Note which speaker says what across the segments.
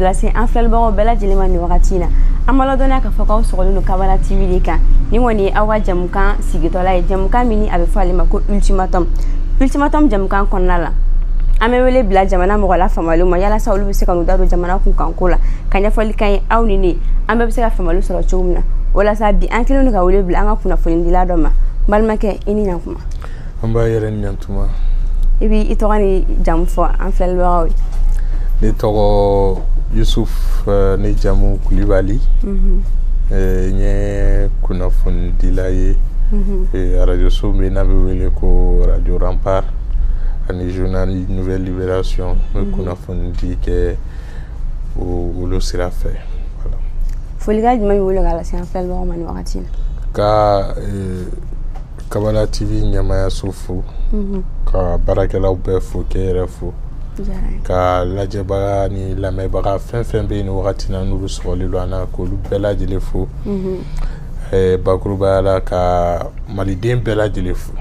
Speaker 1: la se an filɛbagaw bɛɛ lajɛlen ma nin wagati in na an b'a ladɔnniya k'a fɔ k'aw sɔgɔlen don Kabala TV de kan ni kɔni ye aw ka jamukan sigitɔla ye jamukan min a bɛ fɔ ale ma ko ultimatum jamukan kɔnɔna la an bɛ wele bila jamana mɔgɔ la faamalenw ma yalasa olu bɛ se ka n'u da don jamana kunkanko la ka ɲɛfɔli k'an ye aw ni ne an bɛɛ bɛ se ka faamali sɔrɔ cogo min na walasa bi an kelen don ka wele bila an ka kunnafoni dila dɔ ma balimakɛ i ni ɲantuma
Speaker 2: an b'a yɛrɛ ni ɲantuma
Speaker 1: i b'i tɔgɔ ni jamu fɔ an filɛbagaw ye
Speaker 2: ne tɔgɔ Yusuf ne jamu Kulibali n ye kunnafoni dila ye radio so min n'a bɛ wele ko radio Rampart ani journal Nouvelle Libération n bɛ kunnafoni di kɛ olu sira fɛ voilà.
Speaker 1: Folikan jumɛn b'i bolo k'a lase an filɛbagaw ma nin wagati in na
Speaker 2: ka Kabala TV ɲɛmaayaso fo ka baarakɛlaw bɛɛ fo kɛ yɛrɛ fo ka lajɛbaga ni lamɛnbaga fɛn fɛn bɛ yen ni wagati na n'olu sɔgɔlen don an na k'olu bɛɛ lajɛlen fo bakurubaya la ka maliden bɛɛ lajɛlen fo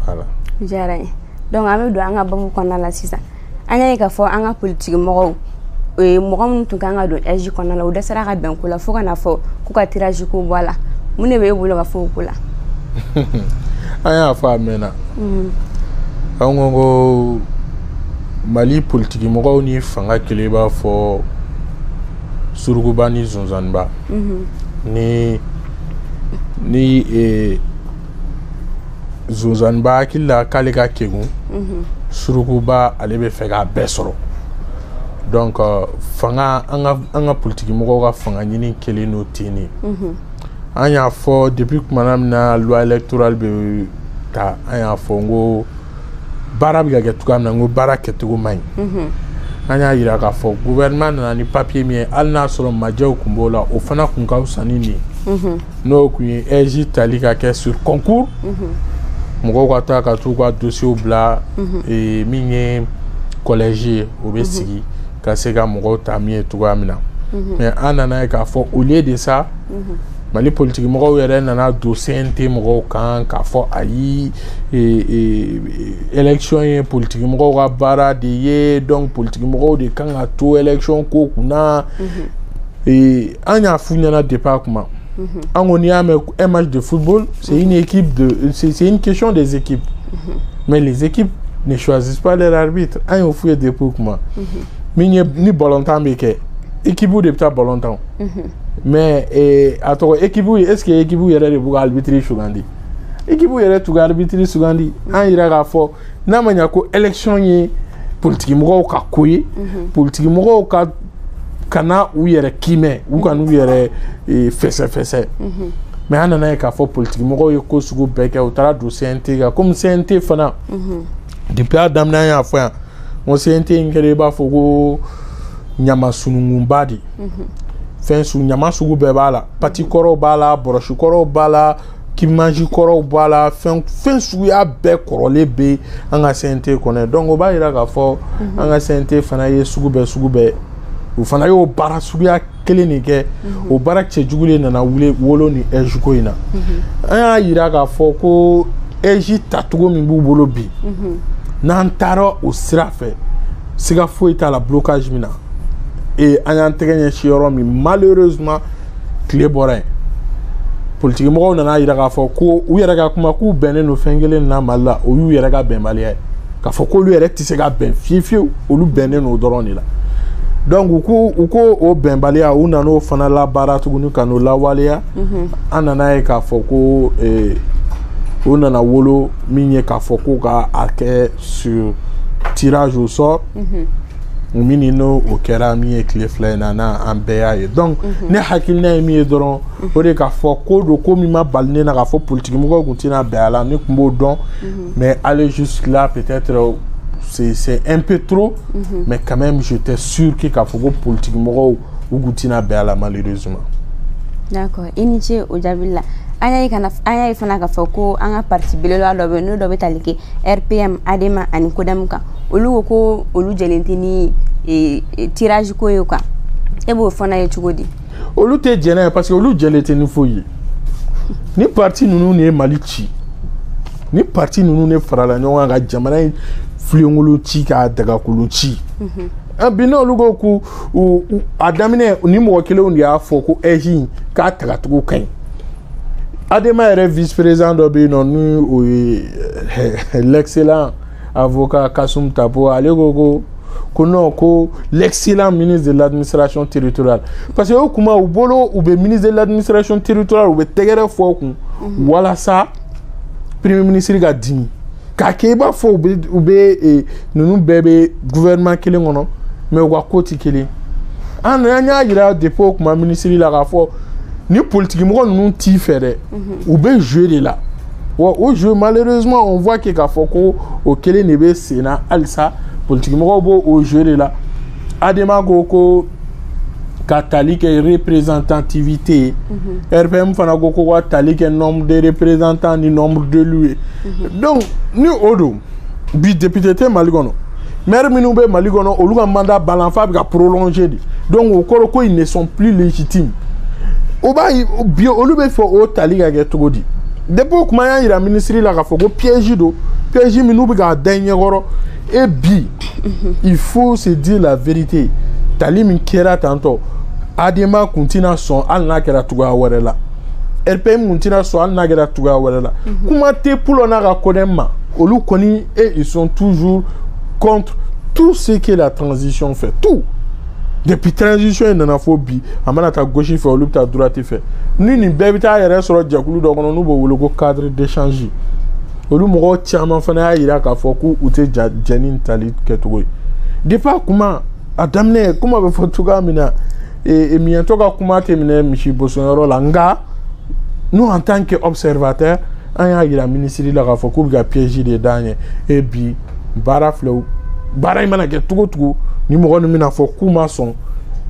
Speaker 2: voilà.
Speaker 1: Diyara n ye donc an bɛ don an ka babu kɔnɔna la sisan an y'a ye k'a fɔ an ka politiki mɔgɔw mɔgɔ minnu tun kan ka don SJ kɔnɔna la u dɛsɛra ka bɛn ko la fo ka na fɔ k'u ka tirage ko bɔ a la mun de bɛ e bolo ka fɔ o ko la
Speaker 2: an y'a fɔ a mɛnna an ko Mali politiki mɔgɔw ni fanga kelen b'a fɔ surukuba ni zonzanniba ni zonzanniba hakili la k'ale ka kegun surukuba ale bɛ fɛ k'a bɛɛ sɔrɔ donc fanga an ka politiki mɔgɔw ka fanga ɲini kelen n'o ten ne an y'a fɔ depuis kumana min na loi électorale bɛ ta an y'a fɔ n ko baara bɛ ka kɛ cogoya min na n ko baara kɛcogo man ɲi an y'a yira k'a fɔ gouvernement nana ni papier min ye hali n'a sɔrɔ majɛw tun b'o la o fana tun ka fisa ni nin ye n'o tun ye SJ tali ka kɛ sur concours mɔgɔw ka taa ka t'u ka dossier bila min ye collège ye o bɛ sigi ka se ka mɔgɔw ta min ye cogoya min na mais an nana ye k'a fɔ au lieu de ça Mali politiki mɔgɔw yɛrɛ nana don CNT mɔgɔw kan k'a fɔ ayi élection ye politiki mɔgɔw ka baara de ye donc politiki mɔgɔw de kan ka to élection ko kunna an y'a f'u ɲɛna depuis a kuma an ko n'i y'a mɛn un match de football c'est une question des équipes mais les équipes ne choisissent pas leur arbitre an y'o f'u ye depuis kuma min ye ni balontan bɛ kɛ équipe de bɛ taa balontan mais a tɔgɔ équipe est-ce que équipe yɛrɛ de b'u ka arbitre sugandi équipe yɛrɛ t'u ka arbitre sugandi an yira k'a fɔ n'a ma ɲɛ ko élection ye politiki mɔgɔw ka ko ye politiki mɔgɔw ka kana u yɛrɛ kimɛ u ka n'u yɛrɛ fɛsɛfɛsɛ mais an nana ye k'a fɔ politiki mɔgɔw ye ko sugu bɛɛ kɛ u taara don CNT kan comme CNT fana depuis a daminɛ an y'a fɔ yan n ko CNT in kɛra i b'a fɔ ko ɲamasunungunba de ɲama sugu bɛɛ b'a la pati kɔrɔw b'a la bɔrɔsi kɔrɔw b'a la kimanji kɔrɔw b'a la fɛn suguya bɛɛ kɔrɔlen bɛ an ka CNT kɔnɔ donc o b'a yira k'a fɔ an ka CNT fana ye sugu bɛɛ u fana y'o baara suguya kelen de kɛ o baara cɛjugu de nana wolo ni SJ ko in na an y'a yira k'a fɔ ko SJ tacogo min b'u bolo bi n'an taara o sira fɛ siga foyi t'a la blocage min na an y'an tɛgɛ ɲɛsin yɔrɔ min malheureusement tile bɔra yen politiki mɔgɔw nana yira k'a fɔ ko u yɛrɛ ka kuma k'u bɛnnen don fɛn kelen na Mali la o y'u yɛrɛ ka bɛnbaliya ye k'a fɔ k'olu yɛrɛ tɛ se ka bɛn fiyewu olu bɛnnen don o dɔrɔn de la donc u ko o bɛnbaliya u nana o fana labaara tuguni ka n'o lawaleya an nana ye k'a fɔ ko u nana wolo min ye k'a fɔ ko ka a kɛ sur tirage au sort min n'o o kɛra min ye tile fila in na n'an bɛɛ y'a ye donc ne hakilina ye min ye dɔrɔn o de k'a fɔ ko don ko min ma bali ne na k'a fɔ politiki mɔgɔw tun tɛna bɛn a la ne tun b'o dɔn mais aller jusque là peut-être c'est un peu trop mais quand même j'étais sûr que k'a fɔ ko politiki mɔgɔw u tun tɛna bɛn a la malheureusement.
Speaker 1: D'accord i ni ce o jaabi la an y'a ye fana k'a fɔ ko an ka parti belebeleba dɔ bɛ yen n'o dɔ bɛ tali kɛ RPM ADEMA ani CODEM kan olu ko olu jɛlen tɛ ni tirage ko ye quoi e b'o fana ye cogo di
Speaker 2: olu tɛ jɛnɛ ye parce que olu jɛlen tɛ ni foyi ye ni parti ninnu ye Mali ci ni parti ninnu ne farala ɲɔgɔn kan ka jamana in filenkolo ci k'a dagakolo ci un bino olugo ku adamine ni mo kele on ya fo ku eji ka tagatugo kan adema est vice-président de bino nu l'excellent avocat Kassoum Tabo alego ko l'excellent ministre de l'administration territoriale parce que kuma u bolo u be ministre de l'administration territoriale u be tegere fo ku wala sa premier ministre ga dimi ka keba fo u be nunu bebe gouvernement kele ngono mais wa koti kele an anya gira dépôt kuma ministre la ga fo ni politique mo nunu ti fere u be jouer de là au jeu malheureusement on voit que ka fo ko o kele ne be sena alsa politique mo bo au jeu de là adema goko catholique représentativité RPM fana goko wa talik nombre de représentants ni nombre de lui donc ni odo bi député te maligono maire minube maligono oluga mandat balanfa bi prolonger donc au ko ils ne sont plus légitimes oba bi olube fo o taliga ge togodi depuis kuma ya ira ministre la ka fo ko piège minube ga dernier goro et bi il faut se dire la vérité tali min kera tanto adema kuntina son al na kera tuga warela RPM kuntina son al na kera tuga warela kuma te pulo na ga konema olu koni et ils sont toujours contre tout ce que la transition fait tout depuis transition il n'en faut bi amana ta gauche fait olu ta droite fait ni bebita yere soro jakulu do kono no bo wolo ko cadre d'échange olu mo tiama fana ira ka foku ute janin talit ketugo depa kuma adamne kuma be fotuga mina et miento ka kuma temine michi bosonoro langa nous en tant que observateur anya ira ministre la ka foku ga piège de danye et bi baraflo bara imana ketugo ni mo no mina foku mason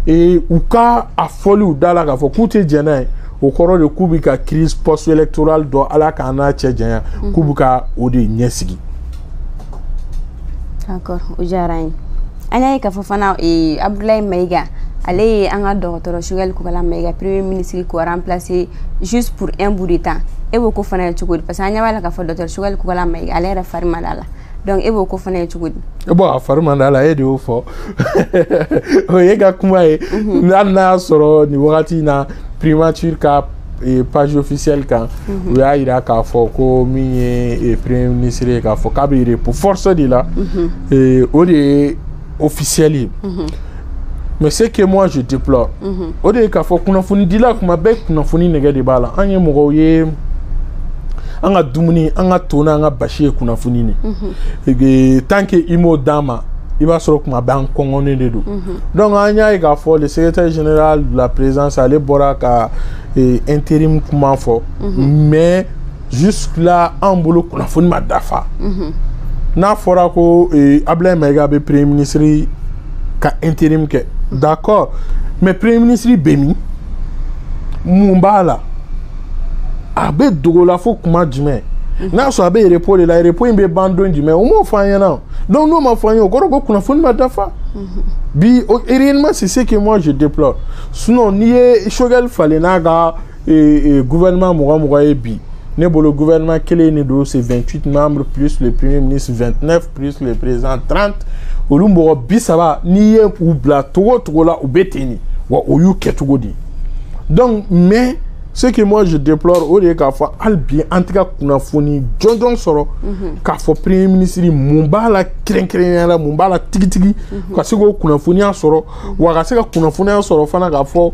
Speaker 2: et uka afoli udala ka foku te jenai au cours de kubika crise post-électorale do ala kana tchedja kubuka odi nyesigi.
Speaker 1: D'accord, ujarain. Anya ka fofana Abdoulaye Maïga allez anga docteur Choguel Koukala Maïga premier ministre ko remplacer juste pour un bout de temps. Et beaucoup fana tchugud parce que anya wala ka fo docteur Choguel Koukala Maïga allez refaire malala. Donc et beaucoup fana tchugud.
Speaker 2: Bon affaire mandala e de ofo. O yega kuma e na soro ni wakati na primature ka page officielle quand il y a ira ka fo ko mi et premier ministre ka fo ka bi pour force de là et au de officiel mais c'est que moi je déplore au de ka fo kuna funi dila kuma be kuna funi nege de bala anye mo ye anga dumuni anga tona anga bashi kuna funi ni et tant que imo dama il va se retrouver en Congo de dos. Donc, il y a le secrétaire général de la présidence à l'Eboraka intérim comment fort. Mais jusque là, en boulot, on a fait une dafa. Na fora ko Abdoulaye Maïga be premier ministre ka intérim ke. D'accord. Mais premier ministre Bemi Mumbala abe dogola fo kuma djime. Na so abe report la report imbe bandon djime. O mo fanya na. Donc nous ma famille encore kuna foni madafa bi réellement c'est ce que moi je déplore sinon ni Choguel fallait naga gouvernement moura bi ne bolo gouvernement quel ne do c'est 28 membres plus le premier ministre 29 plus le président 30 olumbo bi ça va ni ou bla to la ou beteni wa oyu ketugodi donc mais ce que moi je déplore au lieu qu'à fois albi en tout cas kuna foni jonjon soro ka fo premier ministre mumbala krenkrenala mumbala tigitigi ka sigo kuna foni a soro wa ka sika kuna foni a soro fana ka fo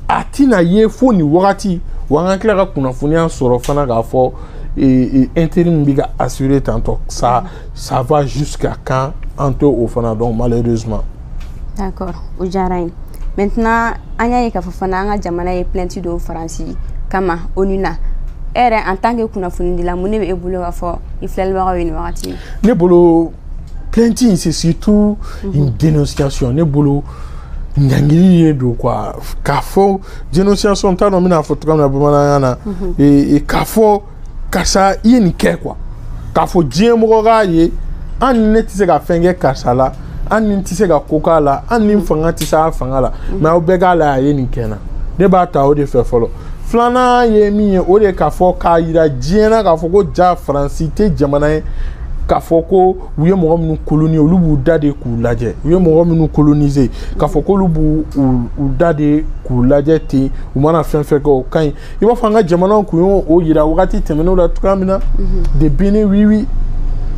Speaker 2: atina ye foni wakati wa ngakla ka kuna foni a soro fana ka fo intérim biga assurer tantôt ça va jusqu'à quand entre au fana donc malheureusement.
Speaker 1: D'accord, ujarain. Maintenant, anya yeka fofana nga jamana ye plainte do France kama onuna ere en tant que kuna fundi la mune e bolo wa fo iflel wa wini wakati
Speaker 2: ne bolo plainte c'est surtout une dénonciation ne bolo nyangili do quoi ka fo dénonciation ta no mina foto comme na bamana na et ka fo kasa yeni ke quoi ka fo dien mo ga ye an ne tise ga fenge kasa la an tise ga koka la an fanga tise fanga la mais o bega la yeni kena de ba ta o de fe folo flana ye mi o de ka fo ka ira diena ka fo ko ja francité jamana k'a fɔ ko u ye mɔgɔ minnu coloniser olu b'u da de k'u lajɛ u ye mɔgɔ minnu coloniser k'a fɔ k'olu b'u da de k'u lajɛ ten u mana fɛn fɛn kɛ o ka ɲi i b'a fɔ an ka jamanaw kun y'o yira wagati tɛmɛnenw la cogoya min na de Bénin oui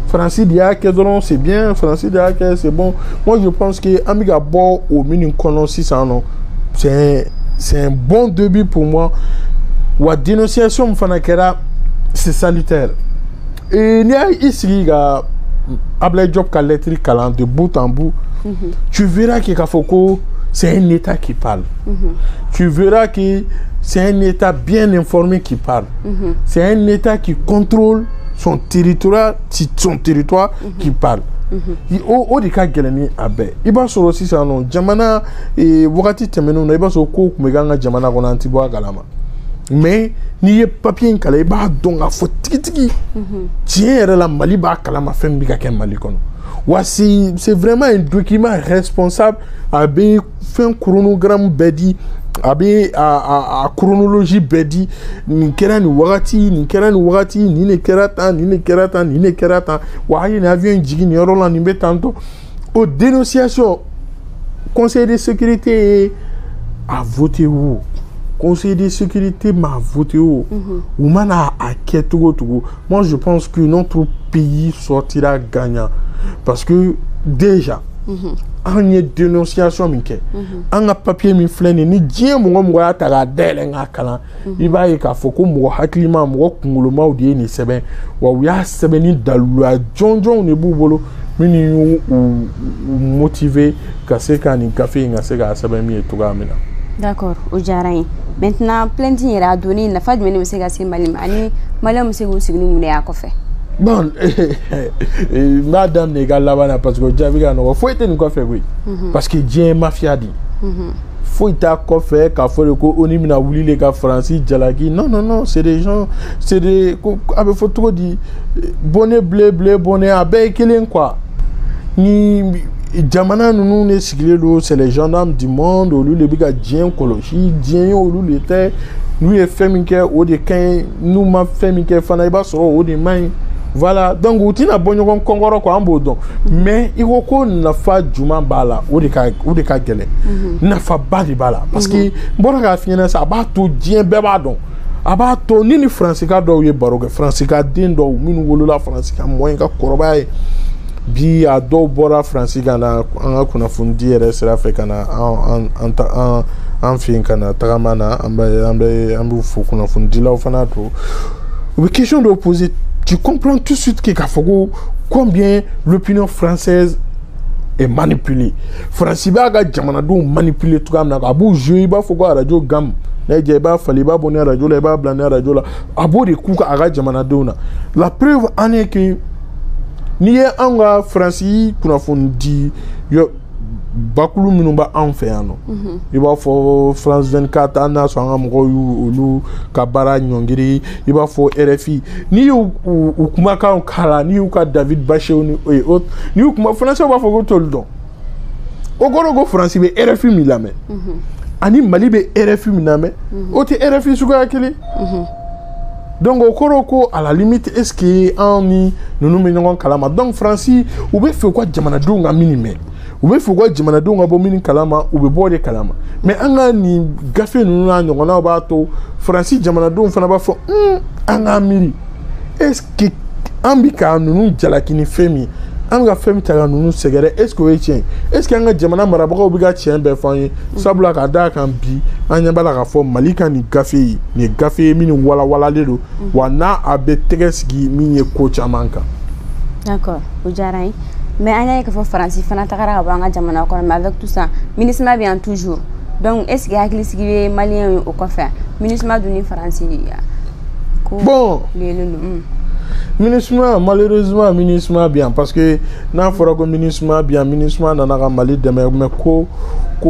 Speaker 2: Francis de y'a kɛ dɔrɔn c'est bien Francis de y'a kɛ c'est bon moi je pense que an bɛ ka bɔ o minnu kɔnɔ sisan nɔ c'est un bon début pour moi wa dénonciation min fana kɛra c'est salutaire et n'i y'a sigi ka Ablaye Diop ka lettre kalan de bout en bout tu verras que k'a fɔ ko c'est un État qui parle tu verras que c'est un État bien informé qui parle c'est un État qui contrôle son territoire qui parle o de ka gɛlɛn ni a bɛɛ i b'a sɔrɔ sisan nɔ jamana wagati tɛmɛnenw na i b'a sɔrɔ ko tun bɛ k'an ka jamana kɔnɔ an tɛ bɔ a kalama mais n'i ye papier in kalan i b'a dɔn k'a fɔ tigitigi tiɲɛ yɛrɛ la Mali b'a kalama fɛn min bɛ ka kɛ Mali kɔnɔ wa c'est vraiment un document responsable a bɛ fɛn chronogramme bɛɛ di a bɛ a chronologie bɛɛ di nin kɛra nin wagati nin kɛra nin wagati nin ne kɛra tan nin ne kɛra tan nin ne kɛra tan wa a ye nin avion in jigin nin yɔrɔ la nin bɛ tan tɔ o dénonciation conseil de sécurité a voté wo conseil de sécurité m'a voté wo ou mana a kɛ togo togo moi je pense que notre pays sortira gagnant parce que déjà an ye dénonciation min kɛ an ka papier min filɛ nin ni diɲɛ mɔgɔ y'a ta k'a dayɛlɛ k'a kalan i b'a ye k'a fɔ ko mɔgɔ hakilima mɔgɔ kunkolomaw de ye nin sɛbɛn wa u y'a sɛbɛn ni daluya jɔnjɔnw de b'u bolo minnu y'u motiver ka se ka nin gafe in ka se k'a sɛbɛn min ye cogoya min na.
Speaker 1: D'accord o diyara n ye maintenant plainte in yɛrɛ a donni nafa jumɛn de bɛ se ka se Mali ma ani maliyɛnw bɛ se k'u sigi ni mun de y'a kɔfɛ.
Speaker 2: Bon, madame n'est pas là parce que j'ai vu qu'il faut être une coiffure, oui. Parce que j'ai mafia dit. Faut être coiffeur, car faut le coup, on y m'a voulu les gars Francis, Jalagi. Non, c'est des gens, c'est des. Avec faut trop dire. Bonnet blé, bonnet abeille, quel quoi. Ni. Jamana nous ne c'est les gendarmes du monde, au lieu de biga djien koloshi, djien au lieu de terre, nous les féminques, au de quin, nous ma féminque, fanaiba, au de main. Voilà, donc vous avez bon Congoro quoi en bodon. Mais il faut qu'on n'a pas Juma bala ou des cas gueule. N'a pas bali bala parce que bon la finir ça ba tout dien bebadon. Aba to ni Francika do ye baroque Francika din do minu wolo la Francika moyen ka korobaye. Bi a do bora Francika na an kuna fundi yɛrɛ sira fɛ kana an fin kana tagama na an bɛ fo kunnafonidilaw fana to o bɛ question de poser. Tu comprends tout de suite que combien l'opinion française est manipulée. Francis Baga Jamanadou manipulé tout comme ça. Abou joué, bah faut quoi radio gam. N'est-ce pas fallait pas bonner radio, les pas blaner radio là. Abou de coups à Jamanadou na. La preuve en est que ni anga Francis qu'on a fondi yo bakulu minumba en fait ano. Il va faut France 24 ana so anga mko olu kabara nyongiri il va faut RFI ni ou kumaka kala ni ou ka David Baché et autres ni ou kuma français va faut tout le don ogorogo France be RFI milame ani Mali be RFI milame oti RFI suka akili donc okoroko à la limite est-ce que en ni nous menons kalama donc Francis ou be fait quoi jamana do nga minime ou be faut quoi jamana do nga bo mini kalama ou be bode kalama mais anga ni gafe nous na ngona ba to Francis jamana do fana ba fo anga miri est-ce que ambika nous jalakini femi anga femi taga nous segere est-ce que tien est-ce que anga jamana marabaka obiga tien be fanye sabula ka da kan bi anya bala ka fo malika ni gafe mini wala lelo wana abe tegesgi mini coach amanka.
Speaker 1: D'accord o diyara n ye mais an y'a ye k'a fɔ Faransi fana tagara ka bɔ an ka jamana kɔnɔ mais avec tout ça MINUSMA bɛ yan toujours donc est ce que hakili sigi bɛ maliyɛnw ye o kɔfɛ MINUSMA dun ni Faransi ko leelen don.
Speaker 2: MINUSMA malheureusement MINUSMA bien parce que n'a fɔra ko MINUSMA bien MINUSMA nana ka Mali dɛmɛ mais ko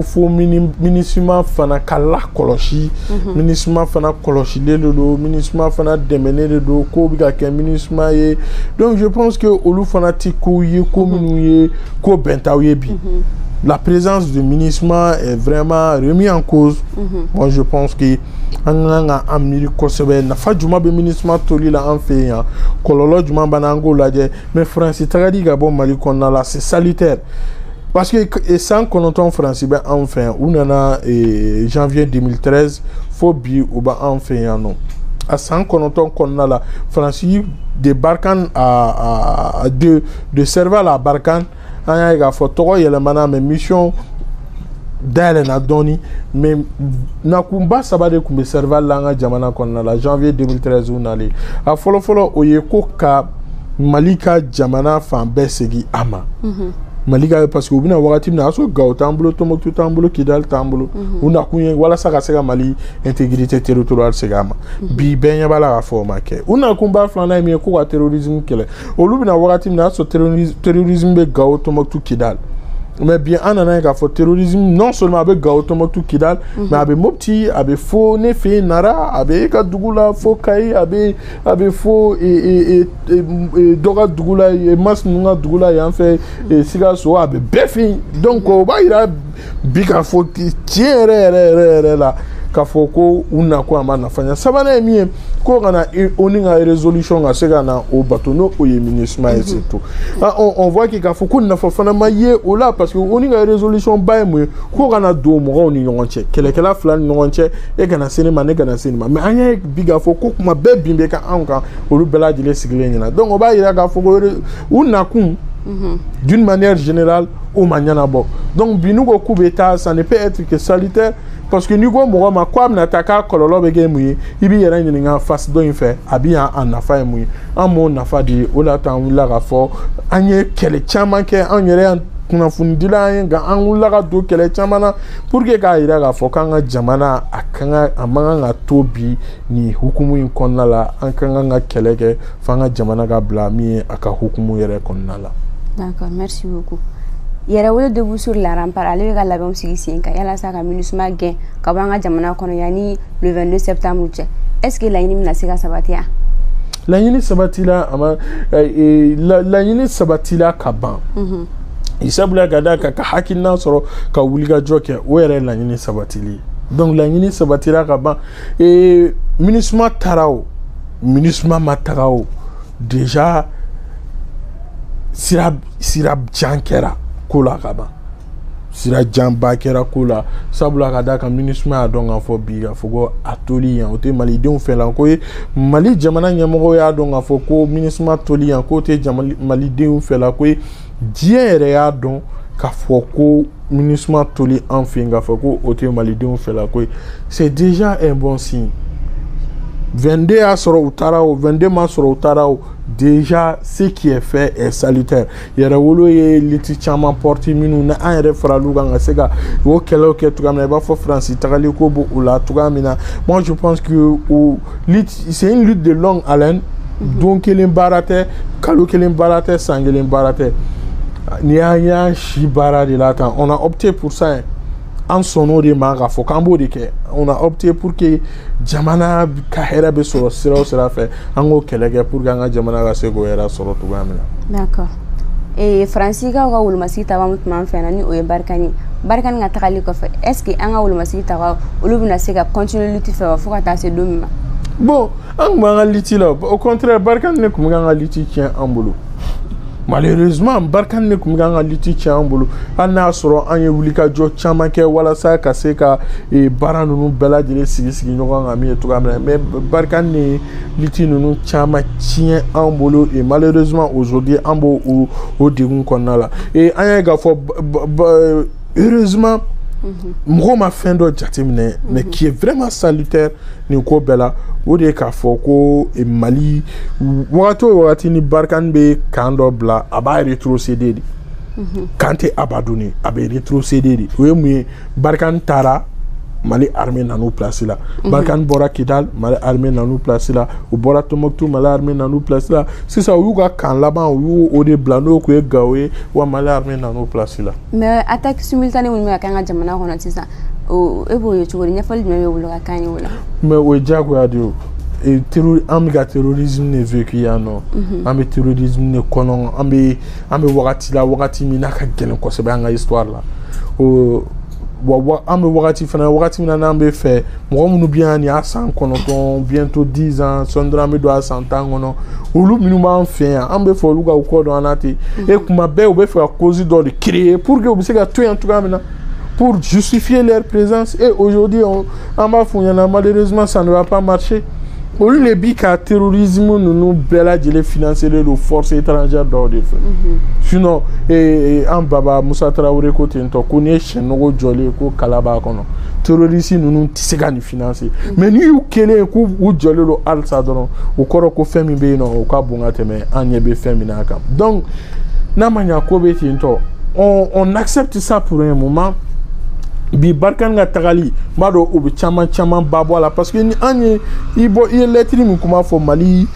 Speaker 2: fo MINUSMA fana ka lakɔlɔsi MINUSMA fana kɔlɔsilen don MINUSMA fana dɛmɛnen don ko bɛ ka kɛ MINUSMA ye donc je pense que olu fana ti ko ye ko minnu ye ko bɛntaw ye bi la présence du MINUSMA est vraiment remise en cause. Moi, je pense que nafa juma be MINUSMA toli la en fait hein. Kololo juma banango la mais France tagadi gabo Mali konna la c'est salutaire. Parce que sans connaître France ben enfin on en janvier 2013 faut bi ou ba enfin non. À 100 kononton konna la France de Barkhane à de Serval à Barkhane anya ga foto yelemana mais mission dale na doni mais na kumba sabade kumbe Serval la nga jamana konna la janvier 2013 unali a folo oyeko ka Malika jamana fan besegi ama Malika parce que ubina wakati na aso gaw tambulo tomoktu tambulo kidal tambulo una kunye wala saka sega Mali intégrité territoriale segama bi benya bala ga forma ke una kumba flana mi ko terrorisme kele olubina wakati na aso terrorisme be gaw tomoktu kidal mais bien anana ga fo terrorisme non seulement avec gaw tomoktu kidal mais avec mopti avec fo ne fe nara avec ka dugula fo kai avec fo et doga dugula et mas nunga dugula ya fait et siga so avec befi donc o ba ira bika fo tiere la ka fo ko una ko amana fanya sabana mi ko kana oninga résolution ga sega na o batono o MINUSMA et tout on voit que ka fo ko na fo fana maye o la parce que oninga résolution ba mu ko kana do mo oni nyonche kelekela flan nyonche e kana sinema ne kana sinema mais anya biga fo ko kuma be bimbe ka anka o lu bela dile sigle nyina donc o ba ira ka fo ko una kun d'une manière générale au maniana bo donc binugo coup d'état ça ne peut être que salutaire parce que nigo mo ma kwa na taka kololo be game yi ibi yera nyinga face do infe abi an nafa mu an nafa di ola tan la rafo anye kele chama ke an yere kuna fundila nga an wula ga do kele chamana pour que ka ira ga fo kanga jamana akanga amanga nga tobi ni hukumu in konna la an kanga nga keleke fanga jamana ga blami aka hukumu yere konna la.
Speaker 1: D'accord, merci beaucoup. Yara wala debout sur la rempart ale ga labam sigi senka yala saka MINUSMA gain ka banga jamana kono yani le 22 septembre. Est-ce que la yini na sika sabatia?
Speaker 2: La yini sabatila ama la yini sabatila kaban. Isabula gada ka hakina soro ka wuliga joke were la yini sabatili. Donc la yini sabatila kaban et MINUSMA tarao MINUSMA matarao déjà sirab jankera kula kaba sira jamba kera kula sabula kada ka MINUSMA adonga fo biga fogo atoli yan ote Mali den fe la ko Mali jamana nyamoko ya donga fo ko MINUSMA toli yan ko te Mali den fe la ko diere ya don ka fo ko MINUSMA toli en finga fo ko ote Mali den fe la ko c'est déjà un bon signe 22 a soro utarao 22 ma soro utarao déjà ce qui est fait est salutaire yara wolo ye liti chama porti minu na ayre fralu ganga sega wo kelo ke tugamna ba fo France tagali ko bo ula tugamina moi je pense que c'est une lutte de longue haleine donc kelin barate kalu kelin barate sangelin barate ni aya shibara de la temps on a opté pour ça en sono de maga fo kambo de ke on a opté pour que jamana kahera be soro sira fait ango kelege pour ganga jamana ga sego era soro to gamina.
Speaker 1: D'accord. Et Franciga ga wul masita wa mutman fenani o Barkhane nga takali ko fe est-ce que anga wul masita wa ulubina sega continuer lutte fe fo ka ta se domima.
Speaker 2: Bon ang manga liti là au contraire Barkhane ne kum ganga liti tient en boulot. Malheureusement Barkhane ne kum ganga liti tient en boulot ana soro anye wulika jo chama ke wala sa ka se ka e baranu nu bela jele sigi nyoga ngami to gamna mais Barkhane ne liti nu chama tient en boulot et malheureusement aujourd'hui ambo au digun konna et anya ga fo heureusement moi ma fin de jatimine mais qui est vraiment salutaire ni ko bela o de ka fo ko e Mali wakati ni Barkhane be kando bla aba retrocéder kante abaduni abe retrocéder o mu Barkhane tara Mali armée na nous place là Barkhane bora Kidal Mali armée na nous place là o bora Tombouctou Mali armée na nous place là c'est ça ou ga kan là-bas ou o de blano ko gawe wa Mali armée na nous place là
Speaker 1: mais attaque simultanée ou me kanga jamana ko na tisa o ebo yo chugori nya fali me wulo ka kanyi wala
Speaker 2: mais o jago adio terrorisme ne vécu ya no ambe terrorisme ne kono ambe wakati mina ka gelen ko se banga histoire la o ambe wakati mina ambe fait mo munu bien ni a 100 kono ton bientôt 10 ans sondra me do a 100 ans ngono olu minu ma fait ambe fo luga ko do anati e kuma be o be fa cause do de créer pour que o se ga tout en tout cas maintenant pour justifier leur présence et aujourd'hui on m'a malheureusement ça ne va pas marcher. Au lieu de dire que terrorisme nous bela de financer les forces étrangères dans des faits. Sinon en baba Moussa Traoré côté to connaît chez nous jolé ko kalaba kono. Terrorisme nous tisega ni financer. Mais nous kele ko ou jolé lo al sadron o koro ko femi be no o ka bunga teme anyebe femi na ka. Donc na manya ko be tinto on accepte ça pour un moment. Bi barkan ga tagali mado ubi chama babo la parce que ni anye ibo lettre mi kuma fo Mali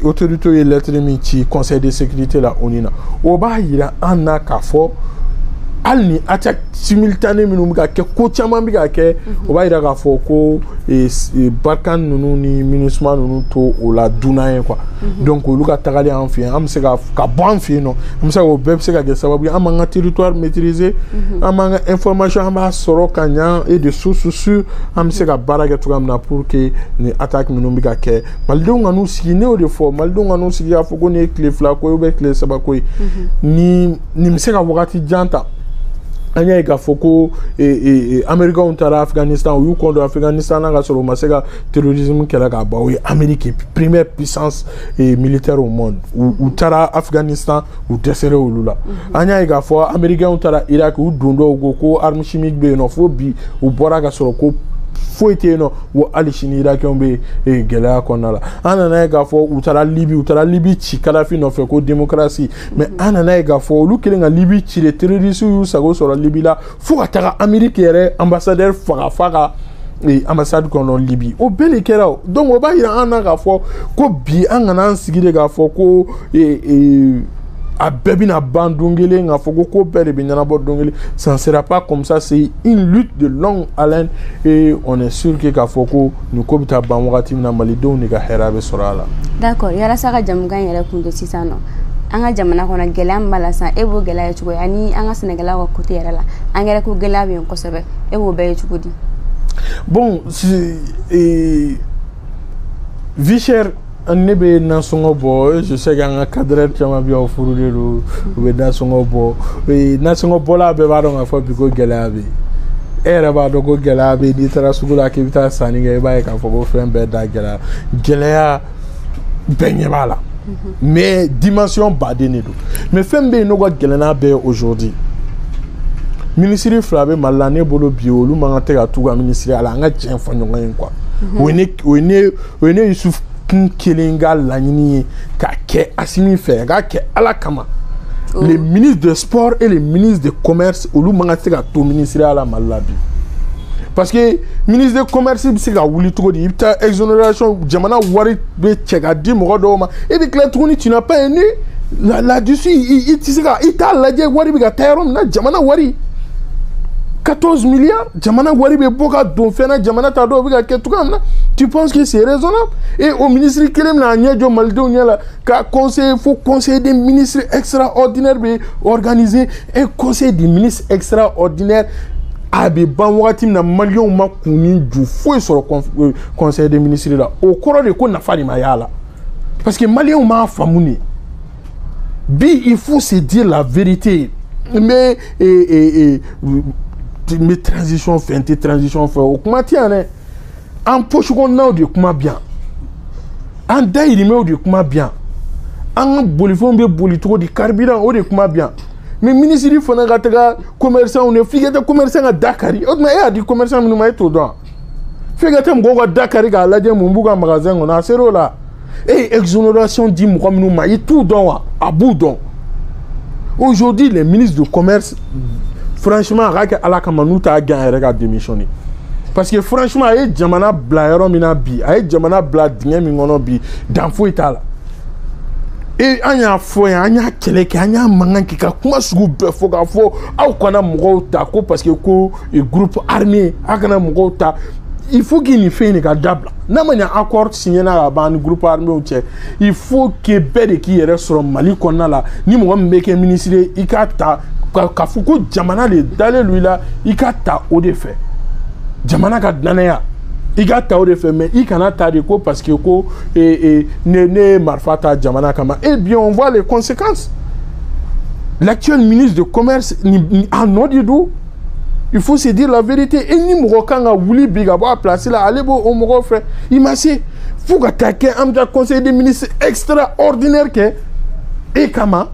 Speaker 2: autorité lettre mi ci conseil de sécurité la onina o ba yira anna ka fo alni attaque simultané mi numga ke ko chama bi ga ke o ba yira ka fo ko barkan nunu ni minusma nunu to o la dunaye quoi donc o luka tagali en fi am se ka bon fi no am se o be se ka ge sababu amanga territoire maîtrisé amanga information amba soro kanya et de sources sûres am se ka baraga to gamna pour que ni attaque mi numga ke maldo nganu sigi ne o de fo maldo nganu sigi afo ko ne clé fla ko be clé sabako ni se ka wakati janta anya ega foko America ontara Afghanistan ou kondo Afghanistan na soro masega terrorisme kela ga ba oui Amérique première puissance militaire au monde ou tara Afghanistan ou desere olula anya ega fo America ontara Irak ou dondo go arme chimique be no fo bi ou bora ga soro ko foite no wo alishini Irak ombe gela konala anana ega fo utara Libye chi Kadhafi no fe ko démocratie mais anana ega fo lu kelenga Libye chi les terroristes yu sago sur la Libye la fo atara Amérique yere ambassadeur faga et ambassade kono Libye o bele kera donc o ba ira ananga fo ko bi angana sigide ga fo ko a bebina bandungele nga foko ko pere binyana bo dungele ça ne sera pas comme ça, c'est une lutte de longue haleine et on est sûr que ka foko nous ko bita ban wakati na malido ni ga herabe sorala.
Speaker 1: D'accord, yala saka jamugan yala kundo sisano anga jamana kona gelam balasa ebo gela ya chugo ani anga senegala ko côté yala anga ko gela bi ko sebe ebo be chugo di
Speaker 2: bon Vicher nebe na songo bo je sais que cadre chama bi o furule lo be na songo bo la be ba do nga fo bi ko gelabe era ba do ko gelabe ni tara sugula ke bita saninga e ba e ka fo go frem be da gelaya benye bala mais dimension ba de nedo mais fembe no go gelana be aujourd'hui ministre Flabe malane bolo biolu mangate ga tuga ministre ala nga tien fanyo ngai quoi wene Yusuf Kelenga Lanini Kake Assimi fait Kake Alakama. Les ministres de sport et les ministres de commerce ou l'oumangatega tout ministère à la Malabi. Parce que ministre de commerce c'est la wuli trop dit ta exonération jamana wari be chega di morodoma et de clatroni tu n'as pas aimé là-dessus il t'a la dit wari biga tayrom na jamana wari 14 milliards, Jamana Waribe Boka Donfena, Jamana Tado Biga Ketukana. Tu penses que c'est raisonnable? Et au ministre Kelem na Nyadjo Maldo Nyala, qu'a conseil, faut conseil des ministres extraordinaires organiser un conseil des ministres extraordinaires. Abe Banwatim na Malion Makuni du fouet sur le conseil des ministres là. Au cours de quoi n'a pas de mayala. Parce que Malion m'a famouni. Il faut se dire la vérité. Mais mes transitions fait au comment tiens en poche qu'on a de comment bien en daïri mais de comment bien en bolifon be bolitro de carburant au de comment bien mais ministre du fona gatega commerçant on est figata commerçant à Dakar on a dit commerçant nous m'a tout dans figata mgo Dakar ga la dem mbuga magasin on a zéro là et exonération dit moi nous m'a tout dans à bout donc aujourd'hui les ministres du commerce franchement raka ala kamanu ta gagner rega démissionner parce que franchement ay jamana blayero mina bi ay jamana bla dinga mi ngono bi dan fo itala et anya fo anya keleke anya manganki ka kuma sugu be fo ka fo aw kona mugo ta ko parce que ko groupe armé akana mugo ta il faut qu'il y ait une cadable. N'a pas un accord signé dans un groupe armé ou tchè. Il faut que bête qui est sur Mali qu'on a là. Ni moi mec ministre ikata kafuku jamana le d'aller lui là ikata au défait. Jamana ka danaya. Ikata au défait mais il kana ta de quoi parce que ko ne marfata jamana kama. Eh bien on voit les conséquences. L'actuel ministre de commerce a non du tout. Il faut se dire la vérité. Et ni Mourokan a voulu bigabo placer là, allez bon, on Mouro frère. Il m'a dit, faut attaquer un conseil des ministres extraordinaire que et comment.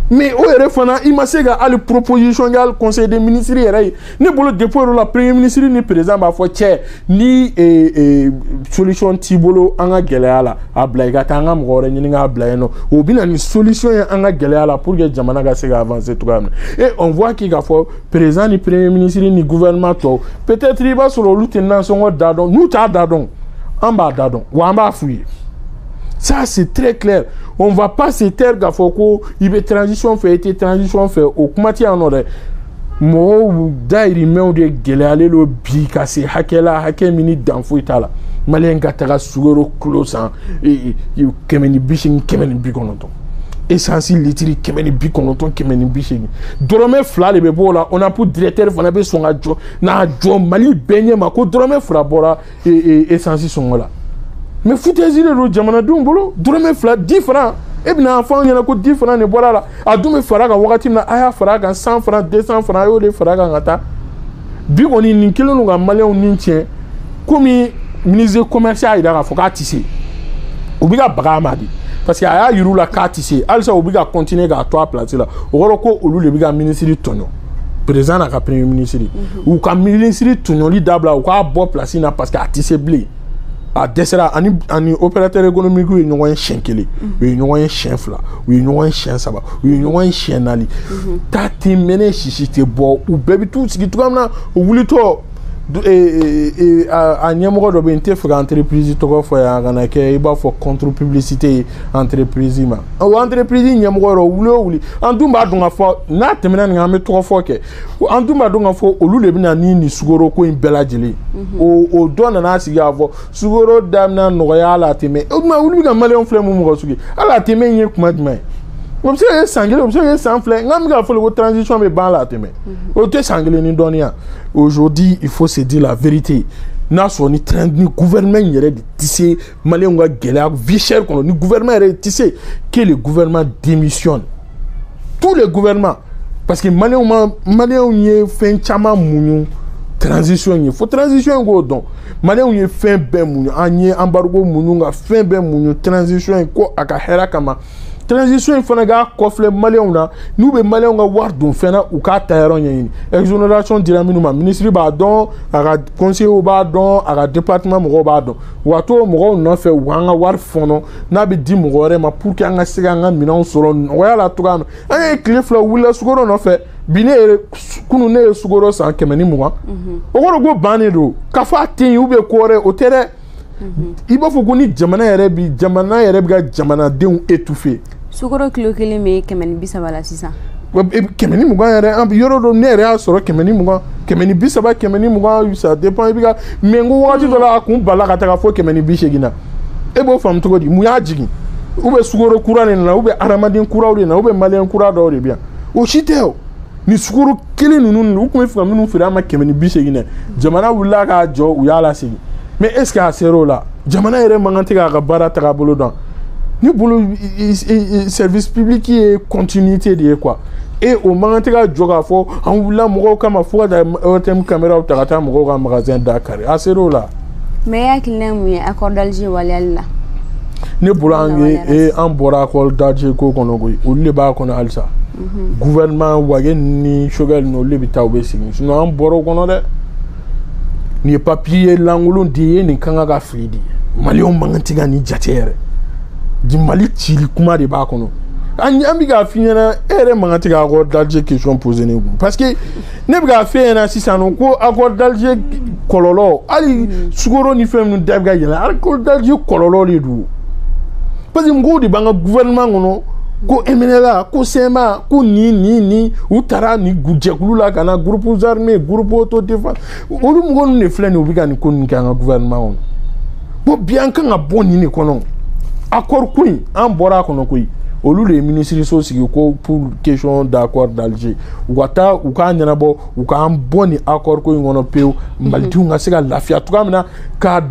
Speaker 2: Mais au RFNA, il m'a dit à la proposition du conseil des ministres, ni pour le dépôt de la premier ministre, ni président, ni solution Tibolo, anga gelala, a blaga, tanga mgore, ni nga blaeno, ou bien une solution anga gelala pour que Jamanaga se avance tout comme. Et on voit qu'il y a fait président, ni premier ministre, ni gouvernement, peut-être il va sur le lieutenant, son dadon, nous t'as dadon, en bas dadon, ou en bas fouiller. Ça, c'est très clair. On ne va pas se taire qu'à Foko, il y a transition fait, au Kumati en ordre. Moi, d'ailleurs, mais on dit que aller le bika, c'est hakela, hakemini d'enfou itala. Malien gatara sugoro closan, et kemeni bishin, kemeni bikonoton. Essentiel, litiri, kemeni bikonoton, kemeni bishin. Dorome fla, les bebola, on a pour directeur, on a besoin de son adjo, na adjo, mali benye, mako, dorome fla, bora, et essentiel sont là. Mais foutez-y le jamana dum bolo drome fla 10 francs et bien enfant il y en a que 10 francs ne voilà là a dum faraga wakati na aya faraga 100 francs 200 francs yo de faraga ngata bi oni ninkelo nga malien nintien comme ministre commercial ida faut ka tisser obiga bagamadi parce que aya yuru la ka tisser alsa obiga continuer ga toi placer là oro ko olu le biga ministre tonyo président na ka premier ministre ou ka ministre tonyo li dabla ou ka bo placer na parce que a tisser blé a desera ani opérateur économique oui nous un chien kele oui nous un chien fla oui nous un chien saba oui nous un chien nali ta ti mené chichi te bo ou baby tout ce qui tout comme là ou voulu to a nyamoro do bente fra entreprise to ko fo ya ngana ke iba fo contre publicité entreprise ma o entreprise nyamoro wuli andumba dunga fo na temena ngame to fo ke andumba dunga fo olule bi na ni sugoro ko in belajili o dona na siga avo sugoro damna no ya la teme o ma wuli ga male on flemme mo sugi ala teme yin kuma dma observe sanglé observe sans flemme ngam ga fo le transition be ban la teme o te sanglé ni donia. Aujourd'hui, il faut se dire la vérité. N'a ni train ni gouvernement yere de tisser malien nga gela vie cher qu'on ni gouvernement yere de tisser que le gouvernement démissionne. Tous les gouvernements parce que malien y fait chama munu transition il faut transition go don. Malien y fait ben munu anye embargo munu nga fait ben munu transition ko aka hera kama transition fana ga kofle malien na nous be malien nga war don fena ou ka tayaron yin exonération diraminu ma ministre ba don aga conseiller ba don aga département mo ba don wato mo no fe wanga war fono na be di mo gore ma pour que anga siga nga minon soro wala to ga ay clifla wula sugoro no fe bine kunu ne sugoro san kemeni mo o go bane do ka fa tin ube kore o tere iba fo ko ni jamana yere bi ga jamana den étouffé
Speaker 1: sugoro kilo kele me kemeni bisaba la sisa
Speaker 2: kemeni mugan yere am yoro do ne yere soro kemeni mugan kemeni bisaba kemeni mugan ça dépend biga mengo wati do la kun bala ka ta fo kemeni bishegina e bo fam to di mu ya jigi ube sugoro kura ne na ube aramadin kura ure na ube malien kura do ure bien o chiteo ni sugoro kele nunu u kun fam nunu fira ma kemeni bishegina jamana wula ka jo u ya la sigi mais est-ce que à zéro là jamana yere mangante ka bara ta bolo don ni bolo service public qui est continuité de quoi et au mangante ka joga fo an wula mo kama fo da OTM caméra ta ta mo ka magasin Dakar à zéro là
Speaker 1: mais ya kilem mi accord d'Alger walalla
Speaker 2: ne bolo et en bora accord d'Alger ko kono go o le ba kono alsa gouvernement wagen ni shogal no le bitawbe sigi sinon en boro kono de ni papier langolon diye ni kanga ga fridi mali on mangantiga ni jatere di mali tili kuma de ba kono an biga finyana ere mangantiga accord d'Alger question posée ne parce que ne biga finyana si ça non ko accord d'Alger kololo ali sugoro ni fem no dabga yela accord d'Alger kololo le du parce que ngodi banga gouvernement ngono ko MNLA ko SEMA ko ni u tara ni jɛkulu la kana groupes armés groupe autodéfense olu mɔgɔ ninnu de filɛ nin u bɛ ka nin ko ninnu kɛ an ka gouvernement kɔnɔ bon bi an kan ka bɔ nin de kɔnɔ accord ko in an bɔra a kɔnɔ koyi olu de ye ministres sigi ko pour question d'accord d'Alger u ka taa u k'a ɲɛnabɔ u k'an bɔ nin accord ko in kɔnɔ pewu malidenw ka se ka lafiya cogoya min na k'a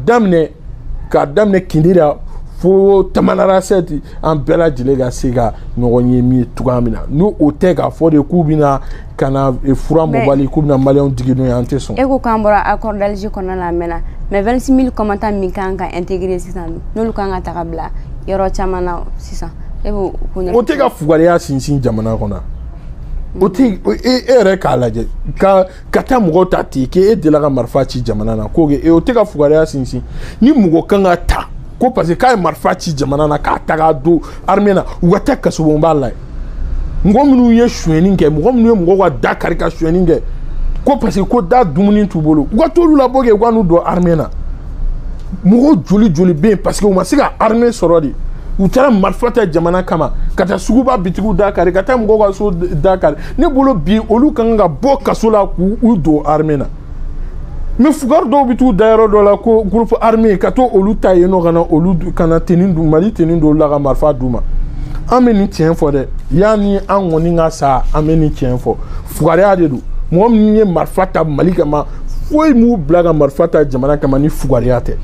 Speaker 2: daminɛ Kindira fo Tamanrasset an bɛɛ lajɛlen ka se ka ɲɔgɔn ye min ye cogoya min na n'o tɛ k'a fɔ de k'u bɛna ka na fura mɔbali k'u bɛna maliyɛnw digi n'o ye an tɛ sɔn. E
Speaker 1: ko k'an bɔra accord d'Alger kɔnɔna la mɛnna mais 26 000 combattants min kan ka intégrer sisan n'olu kan ka taga bila yɔrɔ caman na sisan.
Speaker 2: O tɛ ka fugariya sinsin jamana kɔnɔ o tɛ e yɛrɛ k'a lajɛ ka taa mɔgɔw ta ten k'e delila ka marifa ci jamana na k'o kɛ o tɛ ka fugariya sinsin ni mɔgɔ kan ka ta ko parce que k'a ye marifa ci jamana na k'a ta k'a don armée na u ka taa kasobonba la mɔgɔ minnu ye sonyɛni kɛ mɔgɔ minnu ye mɔgɔw ka da kari ka sonyɛni kɛ ko parce que ko da dumuni t'u bolo u ka t'olu labɔ kɛ u ka n'u don armée na mɔgɔ joli bɛ yen parce que u ma se ka armée sɔrɔ de. U taara marifa ta jamana kama ka taa suguba bitigiw da kari ka taa mɔgɔw ka so da kari ne bolo bi olu kan ka bɔ kaso la k'u don armée na mais fugari dɔw bɛ t'u da yɔrɔ dɔ la ko groupe armé ka to olu ta yen nɔ ka na olu kana tenue d'u Mali tenue d'olu la ka marifa d'u ma an bɛ nin tiɲɛ fɔ dɛ yanni an kɔni ka sa an bɛ nin tiɲɛ fɔ fugariya de don mɔgɔ minnu ye marifa ta Mali kama foyi m'u bila ka marifa ta jamana kama ni fugariya tɛ.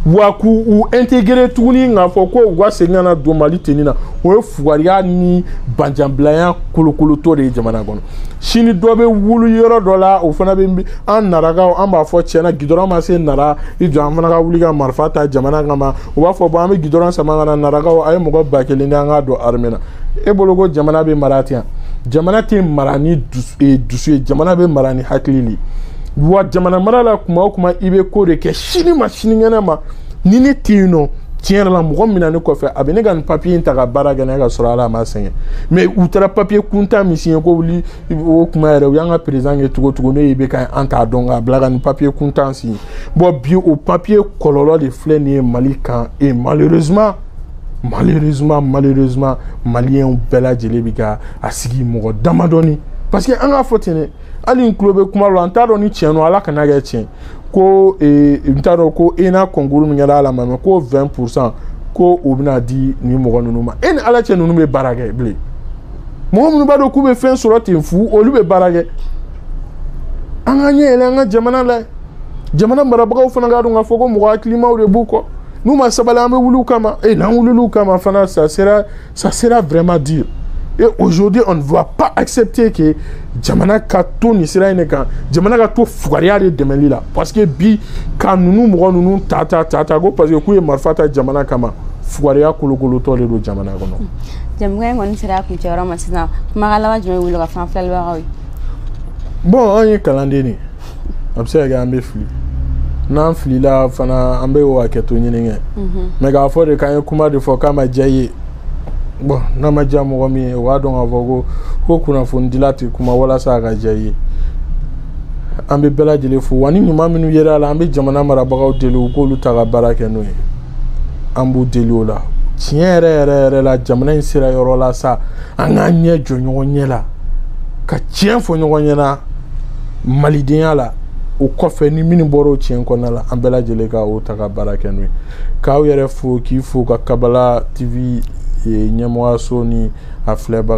Speaker 2: Wa k'u intégrer tuguni k'a fɔ ko u ka segin ka na don Mali tenue na o ye fugariya ni banjanbilaya kolokolotɔ de ye jamana kɔnɔ sini dɔ bɛ wuli yɔrɔ dɔ la o fana bɛ an narakaw an b'a fɔ tiɲɛna gidɔrɔn ma se nara i jɔ an fana ka wuli ka marifa ta jamana kama u b'a fɔ bon an bɛ gidɔrɔn sama ka na narakaw a ye mɔgɔ 1000 de an k'a don armée na e bolo ko jamana bɛ mara ten jamana tɛ mara ni dusu ye jamana bɛ mara ni hakili de wa jamana mara la kuma o kuma i bɛ ko de kɛ sini ma sinikɛnɛ ma ni ne tɛ yen nɔ tiɲɛ yɛrɛ la mɔgɔ min na ne kɔfɛ a bɛ ne ka nin papier in ta ka baara kɛ ne ka sɔrɔ ala a ma sɛgɛn mais u taara papier kuntan min signé ko wuli o kuma yɛrɛ u y'an ka président kɛ cogo ne bɛ ka an t'a dɔn k'a bila ka nin papier kuntan signé bon bi o papier kɔlɔlɔ de filɛ nin ye Mali kan et malheureusement maliyɛnw bɛɛ lajɛlen bɛ ka a sigi mɔgɔ damadɔni parce que an k'a fɔ ten dɛ hali n tulo bɛ kuma la an t'a dɔn ni tiɲɛ don ala kana kɛ tiɲɛ ko n t'a dɔn ko ENA concours min kɛra ala ma mɛ ko 20% ko o bɛna di nin mɔgɔ ninnu ma e ni ala cɛ ninnu bɛ baara kɛ bilen mɔgɔ minnu b'a dɔn k'u bɛ fɛn sɔrɔ ten fu olu bɛ baara kɛ an ka ɲɛ yɛlɛ an ka jamana la jamana marabagaw fana k'a dɔn k'a fɔ ko mɔgɔ hakilimaw de b'u kɔ n'u ma sabali an bɛ wuli u kama n'an wulila u kama fana ça sera vraiment dur. Et aujourd'hui, on ne va pas accepter que jamana ka to ni sira in kan jamana ka to fugariya de dɛmɛli la parce que bi ka ninnu mɔgɔ ninnu ta ko parce que k'u ye marifa ta jamana kama fugariya kolokolotɔ de don jamana kɔnɔ.
Speaker 1: Jamukan in kɔni sera a kuncɛyɔrɔ ma sisan kumakan laban jumɛn wuli ka fan filɛbagaw ye.
Speaker 2: Bon an ye kalanden de a bɛ se ka kɛ an bɛ fili n'an filila fana an bɛ o hakɛto ɲini kɛ mais k'a fɔ de k'an ye kuma de fɔ k'a ma diya i ye. Bon n'a ma diya mɔgɔ min ye o b'a dɔn k'a fɔ ko kunnafonidila tɛ kuma walasa a ka diya i ye an bɛ bɛɛ lajɛlen fo wa ni ɲuman minnu yera a la an bɛ jamana marabagaw deli u k'olu ta ka baara kɛ n'o ye an b'u deli o la tiɲɛ yɛrɛ la jamana in sera yɔrɔ la sa an k'an ɲɛ jɔ ɲɔgɔn ɲɛ la ka tiɲɛ fɔ ɲɔgɔn ɲɛna malidenya la o kɔfɛ ni minnu bɔra o tiɲɛ kɔnɔna la an bɛɛ lajɛlen ka o ta ka baara kɛ n'o ye k'aw yɛrɛ fo k'i fo ka Kabala TV ɲɛmɔgɔyaso ni a filɛbaga